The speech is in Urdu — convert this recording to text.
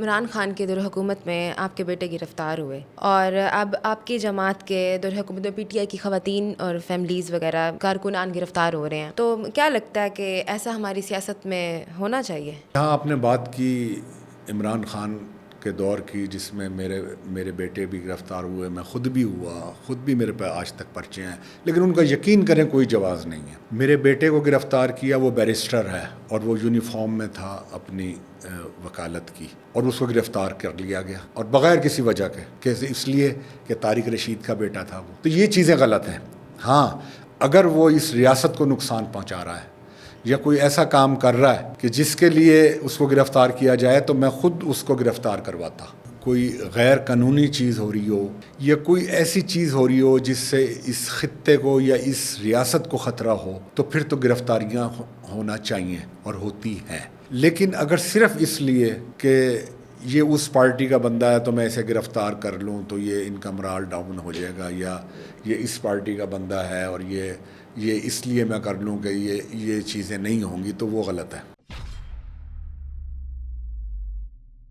عمران خان کے دور حکومت میں آپ کے بیٹے گرفتار ہوئے اور اب آپ کی جماعت کے دور حکومت میں پی ٹی آئی کی خواتین اور فیملیز وغیرہ کارکنان گرفتار ہو رہے ہیں، تو کیا لگتا ہے کہ ایسا ہماری سیاست میں ہونا چاہیے؟ یہاں آپ نے بات کی عمران خان کے دور کی، جس میں میرے بیٹے بھی گرفتار ہوئے، میں خود بھی ہوا، خود بھی میرے پہ آج تک پرچے ہیں، لیکن ان کا یقین کریں کوئی جواز نہیں ہے۔ میرے بیٹے کو گرفتار کیا، وہ بیرسٹر ہے اور وہ یونیفارم میں تھا اپنی وکالت کی، اور اس کو گرفتار کر لیا گیا، اور بغیر کسی وجہ کے، کہ اس لیے کہ طارق رشید کا بیٹا تھا وہ۔ تو یہ چیزیں غلط ہیں۔ ہاں، اگر وہ اس ریاست کو نقصان پہنچا رہا ہے یا کوئی ایسا کام کر رہا ہے کہ جس کے لیے اس کو گرفتار کیا جائے، تو میں خود اس کو گرفتار کرواتا۔ کوئی غیر قانونی چیز ہو رہی ہو یا کوئی ایسی چیز ہو رہی ہو جس سے اس خطے کو یا اس ریاست کو خطرہ ہو، تو پھر تو گرفتاریاں ہونا چاہیے اور ہوتی ہیں۔ لیکن اگر صرف اس لیے کہ یہ اس پارٹی کا بندہ ہے تو میں اسے گرفتار کر لوں تو یہ ان کا مرال ڈاؤن ہو جائے گا، یا یہ اس پارٹی کا بندہ ہے اور یہ اس لیے میں کر لوں کہ یہ چیزیں نہیں ہوں گی، تو وہ غلط ہے۔